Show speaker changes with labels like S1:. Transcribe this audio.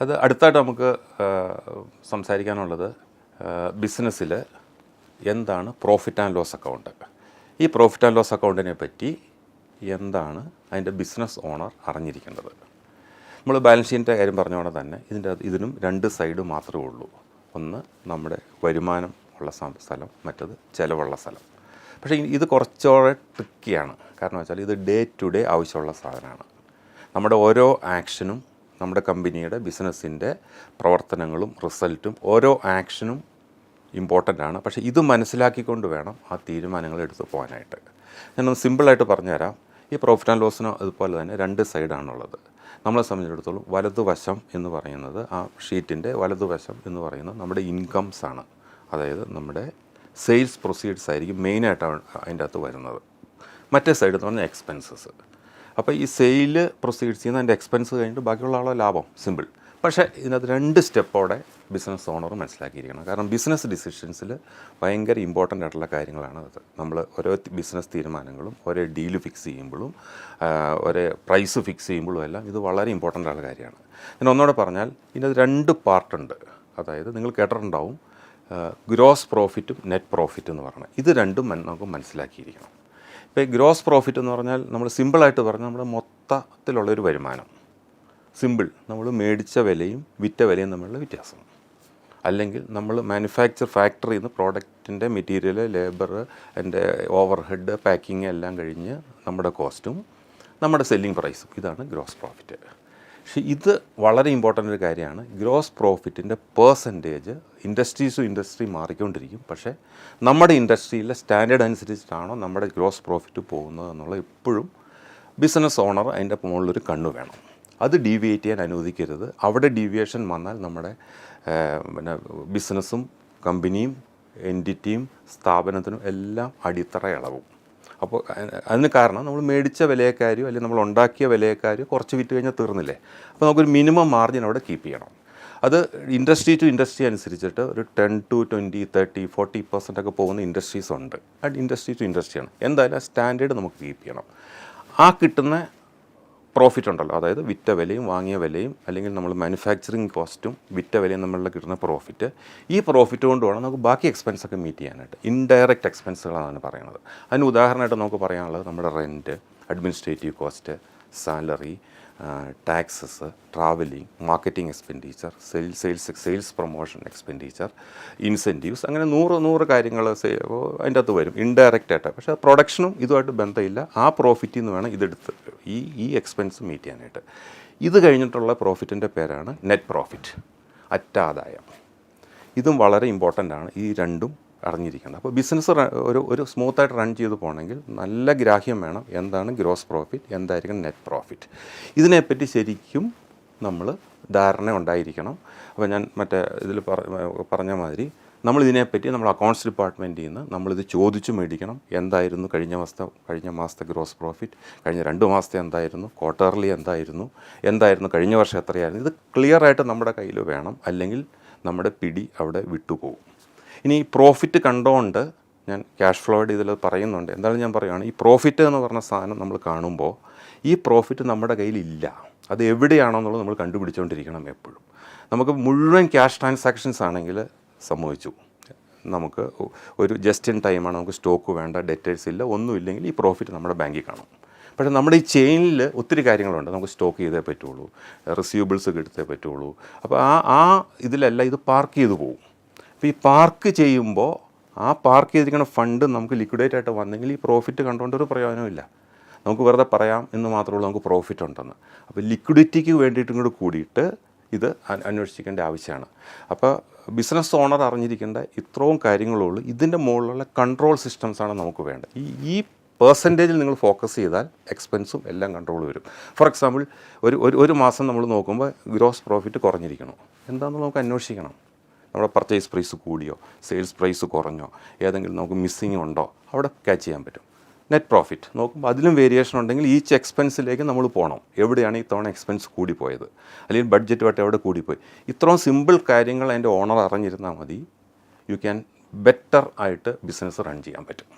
S1: അത് അടുത്തായിട്ട് നമുക്ക് സംസാരിക്കാനുള്ളത് ബിസിനസ്സിൽ എന്താണ് പ്രോഫിറ്റ് ആൻഡ് ലോസ് അക്കൗണ്ട്. ഈ പ്രോഫിറ്റ് ആൻഡ് ലോസ് അക്കൗണ്ടിനെ പറ്റി എന്താണ് അതിൻ്റെ ബിസിനസ് ഓണർ അറിഞ്ഞിരിക്കേണ്ടത്. നമ്മൾ ബാലൻസ് ഷീറ്റിൻ്റെ കാര്യം പറഞ്ഞുകൊണ്ട് തന്നെ ഇതിനും രണ്ട് സൈഡ് മാത്രമേ ഉള്ളൂ. ഒന്ന് നമ്മുടെ വരുമാനം ഉള്ള സ്ഥലം, മറ്റത് ചിലവുള്ള സ്ഥലം. പക്ഷേ ഇത് കുറച്ചുകൂടെ ട്രിക്കിയാണ്. കാരണം വെച്ചാൽ ഇത് ഡേ ടു ഡേ ആവശ്യമുള്ള സാധനമാണ്. നമ്മുടെ ഓരോ ആക്ഷനും നമ്മുടെ കമ്പനിയുടെ ബിസിനസ്സിൻ്റെ പ്രവർത്തനങ്ങളും റിസൾട്ടും ഓരോ ആക്ഷനും ഇമ്പോർട്ടൻ്റ് ആണ്. പക്ഷേ ഇത് മനസ്സിലാക്കിക്കൊണ്ട് വേണം ആ തീരുമാനങ്ങൾ എടുത്ത് പോകാനായിട്ട്. ഞാനൊന്ന് സിമ്പിളായിട്ട് പറഞ്ഞുതരാം. ഈ പ്രോഫിറ്റ് ആൻഡ് ലോസിന് അതുപോലെ തന്നെ രണ്ട് സൈഡാണുള്ളത്. നമ്മളെ സംബന്ധിച്ചിടത്തോളം വലതുവശം എന്ന് പറയുന്നത്, ആ ഷീറ്റിൻ്റെ വലതുവശം എന്ന് പറയുന്നത് നമ്മുടെ ഇൻകംസ് ആണ്. അതായത് നമ്മുടെ സെയിൽസ് പ്രൊസീഡ്സ് ആയിരിക്കും മെയിനായിട്ട് അതിൻ്റെ അകത്ത് വരുന്നത്. മറ്റേ സൈഡ് എന്ന് പറഞ്ഞാൽ എക്സ്പെൻസസ്. അപ്പോൾ ഈ സെയിൽ പ്രൊസീഡ്സ് ചെയ്യുന്ന അതിൻ്റെ എക്സ്പെൻസ് കഴിഞ്ഞിട്ട് ബാക്കിയുള്ള ആളോ ലാഭം. സിമ്പിൾ. പക്ഷേ ഇതിനകത്ത് രണ്ട് സ്റ്റെപ്പോടെ ബിസിനസ് ഓണർ മനസ്സിലാക്കിയിരിക്കണം. കാരണം ബിസിനസ് ഡിസിഷൻസിൽ ഭയങ്കര ഇമ്പോർട്ടൻ്റ് ആയിട്ടുള്ള കാര്യങ്ങളാണ് അത്. നമ്മൾ ഓരോ ബിസിനസ് തീരുമാനങ്ങളും ഓരോ ഡീല് ഫിക്സ് ചെയ്യുമ്പോഴും ഒരേ പ്രൈസ് ഫിക്സ് ചെയ്യുമ്പോഴും എല്ലാം ഇത് വളരെ ഇമ്പോർട്ടൻ്റ് ആയിട്ടുള്ള കാര്യമാണ്. ഞാൻ ഒന്നുകൂടെ പറഞ്ഞാൽ ഇതിനകത്ത് രണ്ട് പാർട്ടുണ്ട്. അതായത് നിങ്ങൾ കേട്ടിട്ടുണ്ടാവും ഗ്രോസ് പ്രോഫിറ്റും നെറ്റ് പ്രോഫിറ്റ് എന്ന് പറയുന്നത്. ഇത് രണ്ടും നമുക്ക് മനസ്സിലാക്കിയിരിക്കണം. ഇപ്പോൾ ഗ്രോസ് പ്രോഫിറ്റ് എന്ന് പറഞ്ഞാൽ നമ്മൾ സിമ്പിളായിട്ട് പറഞ്ഞാൽ നമ്മുടെ മൊത്തത്തിലുള്ളൊരു വരുമാനം. സിമ്പിൾ. നമ്മൾ മേടിച്ച വിലയും വിറ്റ വിലയും തമ്മിലുള്ള വ്യത്യാസം. അല്ലെങ്കിൽ നമ്മൾ ഫാക്ടറിയിൽ നിന്ന് പ്രോഡക്റ്റിൻ്റെ മെറ്റീരിയൽ, ലേബർ, അതിൻ്റെ ഓവർ ഹെഡ്, പാക്കിങ് എല്ലാം കഴിഞ്ഞ് നമ്മുടെ കോസ്റ്റും നമ്മുടെ സെല്ലിംഗ് പ്രൈസും. ഇതാണ് ഗ്രോസ് പ്രോഫിറ്റ്. പക്ഷേ ഇത് വളരെ ഇമ്പോർട്ടൻ്റ് ഒരു കാര്യമാണ്. ഗ്രോസ് പ്രോഫിറ്റിൻ്റെ പേഴ്സൻറ്റേജ് ഇൻഡസ്ട്രി മാറിക്കൊണ്ടിരിക്കും. പക്ഷേ നമ്മുടെ ഇൻഡസ്ട്രിയിലെ സ്റ്റാൻഡേർഡ് അനുസരിച്ചിട്ടാണോ നമ്മുടെ ഗ്രോസ് പ്രോഫിറ്റ് പോകുന്നത് എന്നുള്ളത് എപ്പോഴും ബിസിനസ് ഓണർ അതിൻ്റെ മുകളിലൊരു കണ്ണു വേണം. അത് ഡീവിയേറ്റ് ചെയ്യാൻ അനുവദിക്കരുത്. അവിടെ ഡീവിയേഷൻ വന്നാൽ നമ്മുടെ ബിസിനസ്സും കമ്പനിയും എൻറ്റിറ്റിയും സ്ഥാപനത്തിനും എല്ലാം അടിത്തറ ഇളവും. അപ്പോൾ അതിന് കാരണം നമ്മൾ മേടിച്ച വിലയേക്കാരും അല്ലെങ്കിൽ നമ്മൾ ഉണ്ടാക്കിയ വിലയേക്കാരും കുറച്ച് വിറ്റ് കഴിഞ്ഞാൽ തീർന്നില്ലേ. അപ്പോൾ നമുക്കൊരു മിനിമം മാർജിൻ അവിടെ കീപ്പ് ചെയ്യണം. അത് ഇൻഡസ്ട്രി ടു ഇൻഡസ്ട്രി അനുസരിച്ചിട്ട് ഒരു 10 to 20, 30, 40% ഒക്കെ പോകുന്ന ഇൻഡസ്ട്രീസ് ഉണ്ട്. അത് ഇൻഡസ്ട്രി ടു ഇൻഡസ്ട്രിയാണ്. എന്തായാലും സ്റ്റാൻഡേർഡ് നമുക്ക് കീപ്പ് ചെയ്യണം. ആ കിട്ടുന്ന പ്രോഫിറ്റ് ഉണ്ടല്ലോ, അതായത് വിറ്റ വിലയും വാങ്ങിയ വിലയും അല്ലെങ്കിൽ നമ്മൾ മാനുഫാക്ചറിങ് കോസ്റ്റും വിറ്റ വിലയും നമ്മളുടെ കിട്ടുന്ന പ്രോഫിറ്റ്, ഈ പ്രോഫിറ്റ് കൊണ്ട് വേണം നമുക്ക് ബാക്കി എക്സ്പെൻസൊക്കെ മീറ്റ് ചെയ്യാനായിട്ട്. ഇൻഡയറക്റ്റ് എക്സ്പെൻസുകളാണ് പറയുന്നത്. അതിന് ഉദാഹരണമായിട്ട് നമുക്ക് പറയാനുള്ളത് നമ്മുടെ rent, administrative cost, salary, taxes, travelling, marketing expenditure, sales promotion expenditure, incentives, അങ്ങനെ 100 കാര്യങ്ങൾ അതിൻ്റെ അകത്ത് വരും ഇൻഡയറക്റ്റ് ആയിട്ട്. പക്ഷേ പ്രൊഡക്ഷനും ഇതുമായിട്ട് ബന്ധമില്ല. ആ പ്രോഫിറ്റിൽ നിന്ന് വേണം ഇതെടുത്ത് ഈ എക്സ്പെൻസ് മീറ്റ് ചെയ്യാനായിട്ട്. ഇത് കഴിഞ്ഞിട്ടുള്ള പ്രോഫിറ്റിൻ്റെ പേരാണ് നെറ്റ് പ്രോഫിറ്റ്, അറ്റാദായം. ഇതും വളരെ ഇമ്പോർട്ടൻ്റ് ആണ്. ഈ രണ്ടും അറിഞ്ഞിരിക്കേണ്ടത്. അപ്പോൾ ബിസിനസ് ഒരു സ്മൂത്തായിട്ട് റൺ ചെയ്ത് പോകണമെങ്കിൽ നല്ല ഗ്രാഹ്യം വേണം. എന്താണ് ഗ്രോസ് പ്രോഫിറ്റ്, എന്തായിരിക്കും നെറ്റ് പ്രോഫിറ്റ്, ഇതിനെപ്പറ്റി ശരിക്കും നമ്മൾ ധാരണ ഉണ്ടായിരിക്കണം. അപ്പോൾ ഞാൻ മറ്റേ ഇതിൽ പറഞ്ഞ മാതിരി നമ്മളിതിനെപ്പറ്റി നമ്മൾ അക്കൗണ്ട്സ് ഡിപ്പാർട്ട്മെൻറ്റിൽ നിന്ന് നമ്മളിത് ചോദിച്ചു മേടിക്കണം. എന്തായിരുന്നു കഴിഞ്ഞ മാസത്തെ ഗ്രോസ് പ്രോഫിറ്റ്, കഴിഞ്ഞ 2 മാസത്തെ എന്തായിരുന്നു, ക്വാർട്ടർലി എന്തായിരുന്നു കഴിഞ്ഞ വർഷം എത്രയായിരുന്നു. ഇത് ക്ലിയറായിട്ട് നമ്മുടെ കയ്യിൽ വേണം. അല്ലെങ്കിൽ നമ്മുടെ പിടി അവിടെ വിട്ടുപോകും. ഇനി ഈ പ്രോഫിറ്റ് കണ്ടുകൊണ്ട് ഞാൻ ക്യാഷ് ഫ്ലോയുടെ ഇതിൽ പറയുന്നുണ്ട്. എന്തായാലും ഞാൻ പറയുകയാണ്, ഈ പ്രോഫിറ്റ് എന്ന് പറഞ്ഞ സാധനം നമ്മൾ കാണുമ്പോൾ ഈ പ്രോഫിറ്റ് നമ്മുടെ കയ്യിലില്ല. അത് എവിടെയാണോ എന്നുള്ളത് നമ്മൾ കണ്ടുപിടിച്ചുകൊണ്ടിരിക്കണം എപ്പോഴും. നമുക്ക് മുഴുവൻ ക്യാഷ് ട്രാൻസാക്ഷൻസ് ആണെങ്കിൽ സംഭവിച്ചു. നമുക്ക് ഒരു ജസ്റ്റ് ഇൻ ടൈമാണ്, നമുക്ക് സ്റ്റോക്ക് വേണ്ട, ഡെറ്റേഴ്സ് ഇല്ല, ഒന്നുമില്ലെങ്കിൽ ഈ പ്രോഫിറ്റ് നമ്മുടെ ബാങ്കിൽ കാണും. പക്ഷേ നമ്മുടെ ഈ ചെയിനിൽ ഒത്തിരി കാര്യങ്ങളുണ്ട്. നമുക്ക് സ്റ്റോക്ക് ചെയ്തേ പറ്റുള്ളൂ, റിസീവബിൾസ് എടുത്തേ പറ്റുള്ളൂ. അപ്പോൾ ആ ഇതിലെല്ലാം ഇത് പാർക്ക് ചെയ്ത് പോകും. അപ്പോൾ ഈ പാർക്ക് ചെയ്യുമ്പോൾ ആ പാർക്ക് ചെയ്തിരിക്കുന്ന ഫണ്ട് നമുക്ക് ലിക്വിഡേറ്റ് ആയിട്ട് വന്നെങ്കിൽ ഈ പ്രോഫിറ്റ് കണ്ടുകൊണ്ടൊരു പ്രയോജനമില്ല. നമുക്ക് വെറുതെ പറയാം എന്ന് മാത്രമേ ഉള്ളൂ നമുക്ക് പ്രോഫിറ്റ് ഉണ്ടെന്ന്. അപ്പോൾ ലിക്വിഡിറ്റിക്ക് വേണ്ടിയിട്ടും കൂടി കൂടിയിട്ട് ഇത് അന്വേഷിക്കേണ്ട ആവശ്യമാണ്. അപ്പോൾ ബിസിനസ് ഓണർ അറിഞ്ഞിരിക്കേണ്ട ഇത്രയും കാര്യങ്ങളുള്ളൂ. ഇതിൻ്റെ മുകളിലുള്ള കൺട്രോൾ സിസ്റ്റംസാണ് നമുക്ക് വേണ്ടത്. ഈ പേഴ്സൻറ്റേജിൽ നിങ്ങൾ ഫോക്കസ് ചെയ്താൽ എക്സ്പെൻസും എല്ലാം കൺട്രോൾ വരും. ഫോർ എക്സാമ്പിൾ ഒരു മാസം നമ്മൾ നോക്കുമ്പോൾ ഗ്രോസ് പ്രോഫിറ്റ് കുറഞ്ഞിരിക്കണോ എന്താണെന്ന് നമുക്ക് അന്വേഷിക്കണം. നമ്മുടെ പർച്ചേസ് പ്രൈസ് കൂടിയോ, സെയിൽസ് പ്രൈസ് കുറഞ്ഞോ, ഏതെങ്കിലും നമുക്ക് മിസ്സിങ് ഉണ്ടോ, അവിടെ ക്യാച്ച് ചെയ്യാൻ പറ്റും. നെറ്റ് പ്രോഫിറ്റ് നോക്കുമ്പോൾ അതിലും വേരിയേഷൻ ഉണ്ടെങ്കിൽ ഈച്ച് എക്സ്പെൻസിലേക്ക് നമ്മൾ പോകണം. എവിടെയാണ് ഈ തവണ എക്സ്പെൻസ് കൂടിപ്പോയത്, അല്ലെങ്കിൽ ബഡ്ജറ്റുമായിട്ട് എവിടെ കൂടിപ്പോയി. ഇത്രയും സിമ്പിൾ കാര്യങ്ങൾ അതിൻ്റെ ഓണർ അറിഞ്ഞിരുന്നാൽ മതി. യു ക്യാൻ ബെറ്റർ ആയിട്ട് ബിസിനസ് റൺ ചെയ്യാൻ പറ്റും.